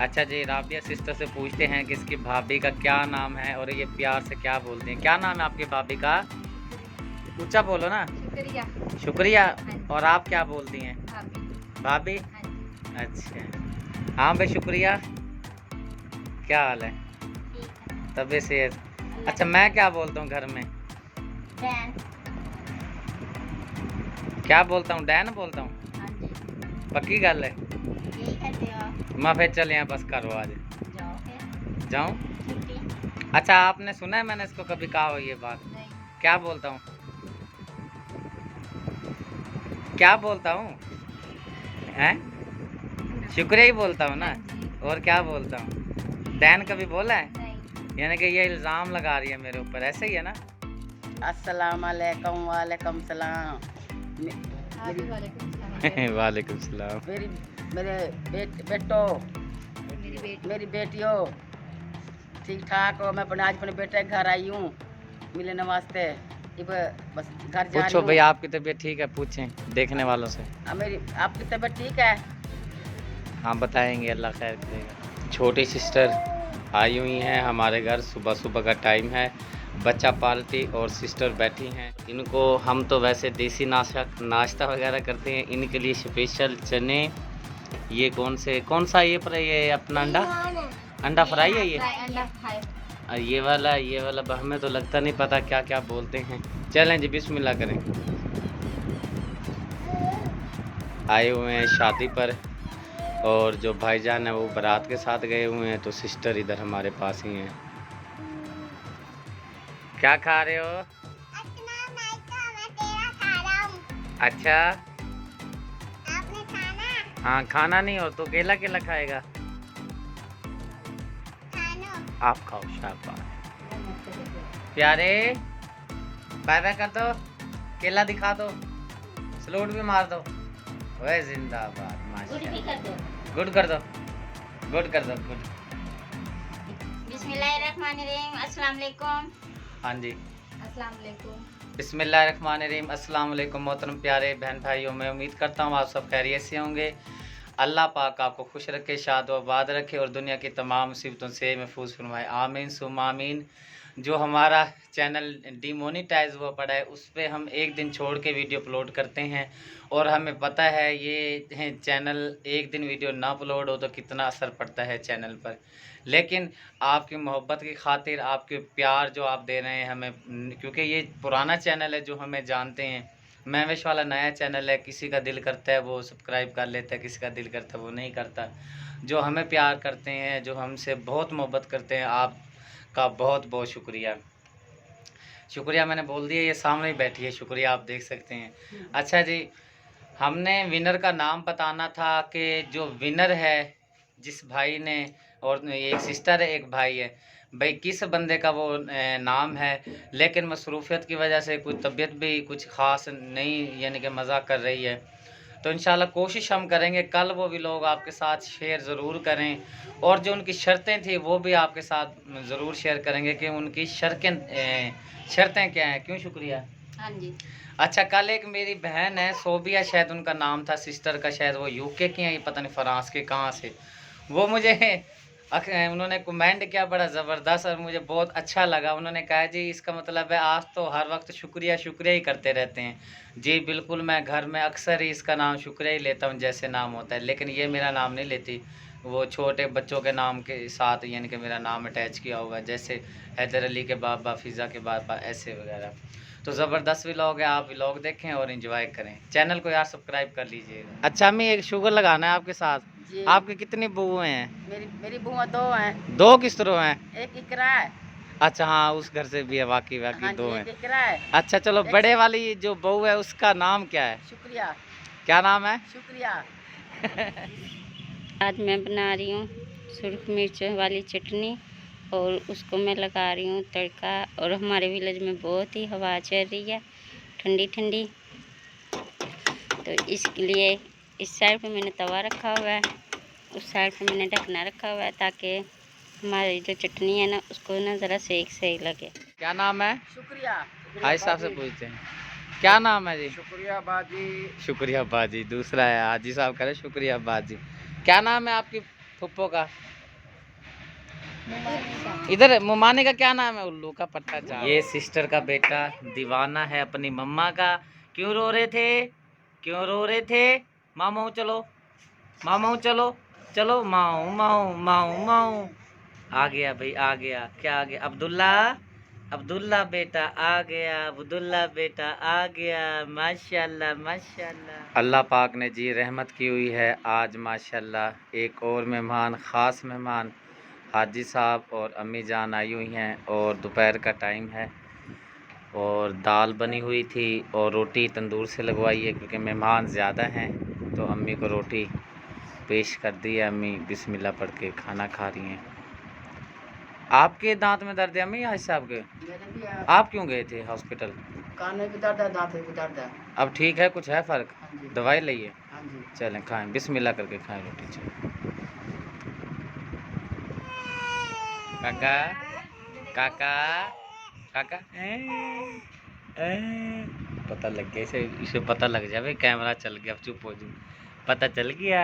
अच्छा जी, राबिया सिस्टर से पूछते हैं कि इसकी भाभी का क्या नाम है और ये प्यार से क्या बोलते हैं। क्या नाम है आपकी भाभी का? ऊंचा बोलो ना। शुक्रिया। शुक्रिया। हाँ और आप क्या बोलती हैं? भाभी। भाभी। हाँ जी। अच्छा। हाँ भाई, शुक्रिया। क्या हाल है? ठीक है। तबीयत से? अल्लाह अच्छा, का मैं क्या बोलता हूँ घर में? डैन। क्या बोलता हूँ? डैन बोलता हूँ। हाँ जी। पक्की गल है? यही कहते हो आप? मैं फिर चल यहाँ बस करो आज। जाओ फिर। जाऊँ? छुट्टी। अच्छा, आपने सुना है मैंने इसको कभी कहा हो ये बात? नहीं। क्या बोलता हूँ? क्या बोलता हूँ? हैं? शुक्रिया ही बोलता हूँ ना। हाँ जी। और क्या बोलता हूँ? डैन कभी बोला है? नहीं। यानी कि ये इल्ज़ाम लगा रही है मेरे ऊपर, ऐसे ही है ना? अस्सलाम वालेकुम। वालेकुम सलाम। आप मेरी भी वालेकुम सलाम। वालेकुम सलाम। मेरी मेरे बेटो, मेरी बेटी। मेरी बेटियों, ठीक ठाक हो? मैं आज अपने बेटे के घर आई हूँ मिलने वास्ते। अब बस घर जा पूछो रही भाई, हूँ। आपकी तबीयत ठीक है? पूछें देखने वालों से। मेरी आपकी तबीयत ठीक है? हाँ बताएंगे, अल्लाह खैर करेगा। छोटी सिस्टर आई हुई हैं हमारे घर, सुबह सुबह का टाइम है, बच्चा पालती और सिस्टर बैठी हैं। इनको हम तो वैसे देसी नाश्ता वगैरह करते हैं, इनके लिए स्पेशल चने। ये कौन सा ये पर ये अपना अंडा अंडा फ्राई है ये? अंडा फ्राई। ये वाला हमें तो लगता नहीं पता क्या क्या बोलते हैं। चलें जी, बिस्मिल्लाह करें। आए हुए हैं शादी पर और जो भाईजान है वो बारात के साथ गए हुए हैं, तो सिस्टर इधर हमारे पास ही हैं। क्या खा रहे हो? अच्छा। आपने खाना? हाँ, खाना नहीं हो तो केला केला खाएगा? खानो। आप खाओ, शाबाश प्यारे। बाय बाय कर दो, केला दिखा दो, सलूट भी मार दो। ओए जिंदाबाद, गुड भी माशाल्लाह। कर दो। गुड कर दो, गुड कर दो, गुड। बिस्मिल्लाहिर्रहमानिर्रहीम। अस्सलाम वालेकुम। हाँ जी। अस्सलाम वालेकुम। बिस्मिल्लाहिर्रहमानिर्रहीम। अस्सलाम वालेकुम मोहतरम प्यारे बहन भाइयों, मैं उम्मीद करता हूँ आप सब खैरियत से होंगे। अल्लाह पाक आपको खुश रखे, शाद व आबाद रखे और दुनिया की तमाम मुसीबतों से महफूज फरमाए, आमीन सुम आमीन। जो हमारा चैनल डिमोनीटाइज हुआ पड़ा है, उस पर हम एक दिन छोड़ के वीडियो अपलोड करते हैं और हमें पता है ये चैनल एक दिन वीडियो ना अपलोड हो तो कितना असर पड़ता है चैनल पर। लेकिन आपकी मोहब्बत की खातिर, आपके प्यार जो आप दे रहे हैं हमें, क्योंकि ये पुराना चैनल है जो हमें जानते हैं, महविश वाला नया चैनल है, किसी का दिल करता है वो सब्सक्राइब कर लेता है, किसी का दिल करता है वो नहीं करता। जो हमें प्यार करते हैं, जो हमसे बहुत मोहब्बत करते हैं, आपका बहुत बहुत शुक्रिया। शुक्रिया मैंने बोल दिया, ये सामने ही बैठी है, शुक्रिया आप देख सकते हैं। अच्छा जी, हमने विनर का नाम बताना था कि जो विनर है, जिस भाई ने, और एक सिस्टर है एक भाई है, भाई किस बंदे का वो नाम है। लेकिन मसरूफियत की वजह से कुछ तबीयत भी कुछ ख़ास नहीं, यानी कि मज़ाक कर रही है। तो इंशाल्लाह कोशिश हम करेंगे कल वो भी लोग आपके साथ शेयर ज़रूर करें, और जो उनकी शर्तें थी वो भी आपके साथ ज़रूर शेयर करेंगे कि उनकी शर्तें क्या हैं। क्यों? शुक्रिया। हाँ जी। अच्छा, कल एक मेरी बहन है सोबिया, शायद उनका नाम था, सिस्टर का, शायद वो यूके की हैं, ये पता नहीं फ्रांस के कहाँ से। वो मुझे उन्होंने कमेंट किया बड़ा ज़बरदस्त और मुझे बहुत अच्छा लगा। उन्होंने कहा जी इसका मतलब है आप तो हर वक्त शुक्रिया शुक्रिया ही करते रहते हैं। जी बिल्कुल, मैं घर में अक्सर ही इसका नाम शुक्रिया ही लेता हूँ जैसे नाम होता है, लेकिन ये मेरा नाम नहीं लेती, वो छोटे बच्चों के नाम के साथ यानी कि मेरा नाम अटैच किया हुआ है, जैसे हैदर अली के बाबा, फ़िज़ा के बाबा, ऐसे वगैरह। तो ज़बरदस्त व्लॉग है, आप व्लॉग देखें और एंजॉय करें। चैनल को यार सब्सक्राइब कर लीजिएगा। अच्छा, हमें एक शुगर लगाना है आपके साथ। जी। आपके कितनी बुएँ हैं? मेरी बुआ दो हैं। दो किस तरह हैं? एक इकरा है। अच्छा हाँ, उस घर से भी है, वाकई वाकई हाँ दो जी, हैं। एक इकरा है। अच्छा चलो, एक बड़े वाली जो बहू है उसका नाम क्या है? शुक्रिया। क्या नाम है? शुक्रिया। आज मैं बना रही हूँ सुरख मिर्च वाली चटनी और उसको मैं लगा रही हूँ तड़का। और हमारे विलेज में बहुत ही हवा चल रही है, ठंडी ठंडी। तो इसके लिए इस साइड पे मैंने तवा रखा हुआ है, उस साइड पे मैंने ढकना रखा हुआ है, ताकि हमारी जो चटनी है ना उसको ना ज़रा सेक सही लगे। क्या नाम है? शुक्रिया। भाई साहब से पूछते हैं, क्या नाम है जी? शुक्रिया बाजी। शुक्रिया बाजी। दूसरा है हाजी साहब, करे शुक्रिया बाजी। क्या नाम है आपकी फुप्पो का? इधर मुमाने का क्या नाम है? उल्लू का पट्टा जा। ये सिस्टर का बेटा दीवाना है अपनी मम्मा का। क्यों रो रहे थे? क्यों रो रहे थे? मामू चलो, मामू चलो, चलो माऊ माऊ माऊ माऊ। आ गया भाई, आ गया। क्या आ गया? अब्दुल्ला, अब्दुल्ला बेटा आ गया, अब्दुल्ला बेटा आ गया। माशाल्लाह माशाल्लाह। अल्लाह पाक ने जी रहमत की हुई है आज माशाल्लाह। एक और मेहमान, ख़ास मेहमान हाजी साहब और अम्मी जान आई हुई हैं और दोपहर का टाइम है और दाल बनी हुई थी और रोटी तंदूर से लगवाई है क्योंकि मेहमान ज़्यादा हैं। तो अम्मी को रोटी पेश कर दी है। अम्मी बिस्मिल्लाह पढ़ के खाना खा रही हैं। आपके दांत में दर्द है अम्मी? हाजी साहब के? मेरे भी आप क्यों गए थे हॉस्पिटल? कान में भी दर्द है, दांत में भी दर्द है। अब ठीक है? कुछ है फ़र्क? हाँ जी। दवाई लिए? हाँ जी। चलें खाएं, बिस्मिल्लाह करके खाएं रोटी। चलें काका, काका, काका। पता लग गया इसे, इसे पता लग जाए कैमरा चल गया। अब चुप हो जू, पता चल गया।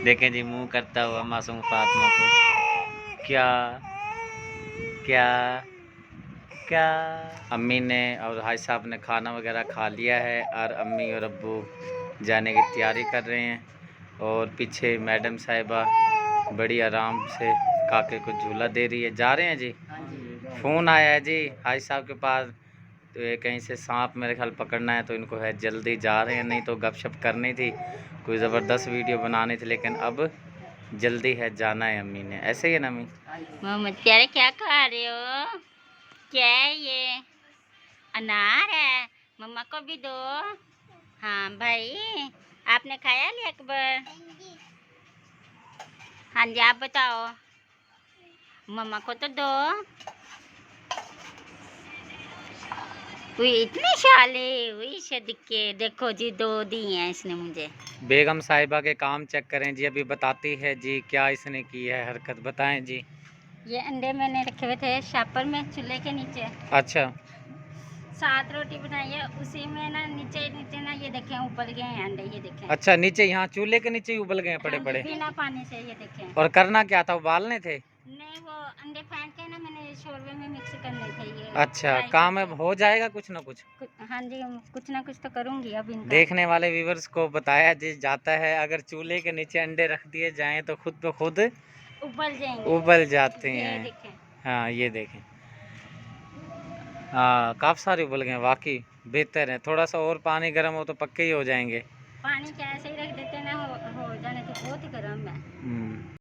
देखें जी मुंह करता हुआ मासूम फातिमा को। क्या क्या क्या? अम्मी ने और हाई साहब ने खाना वगैरह खा लिया है और अम्मी और अब्बू जाने की तैयारी कर रहे हैं और पीछे मैडम साहिबा बड़ी आराम से काके को झूला दे रही है। जा रहे हैं जी? हाँ जी। फ़ोन आया है जी हाई साहब के पास, तो ये कहीं से सांप मेरे ख्याल पकड़ना है तो इनको है, जल्दी जा रहे हैं। नहीं तो गपशप करनी थी, कोई ज़बरदस्त वीडियो बनानी थी, लेकिन अब जल्दी है, जाना है अम्मी ने। ऐसे ही है ना अम्मी? मोहम्मद प्यारे क्या खा रहे हो? क्या है ये? अनार है? मम्मा को भी दो। हाँ भाई, आपने खाया लिया अकबर? हाँ जी, आप बताओ। मम्मा को तो दो। कोई इतने शाले हुई सदके, देखो जी 2 दी हैं इसने मुझे। बेगम साहिबा के काम चेक करें जी, अभी बताती है जी क्या इसने की है हरकत, बताएं जी। ये अंडे मैंने रखे हुए थे शापर में चूल्हे के नीचे। अच्छा, 7 रोटी बनाई है, उसी में ना नीचे नीचे ना ये देखें उबल गए हैं अंडे, ये देखें। अच्छा नीचे, यहाँ चूल्हे के नीचे ही उबल गए पड़े हाँ, पड़े? बिना पानी से, ये देखें। और करना क्या था, उबालने थे? नहीं, वो अंडे फेंक के ना मैंने शोरबे में मिक्स करने थे ये। अच्छा, फ्राई काम करके। अब हो जाएगा कुछ ना कुछ? हाँ जी, कुछ ना कुछ तो करूँगी अब इनका। देखने वाले व्यूवर्स को बताया जी जाता है, अगर चूल्हे के नीचे अंडे रख दिए जाएं तो खुद ब खुद उबल जाएंगे, उबल जाते ये हैं। देखें। हाँ ये देखें, हाँ काफ़ी सारे उबल गए वाकई। बेहतर है, थोड़ा सा और पानी गर्म हो तो पक्के ही हो जाएंगे। पानी क्या ऐसे ही रख देते ना, हो जाने तो बहुत ही गर्म है।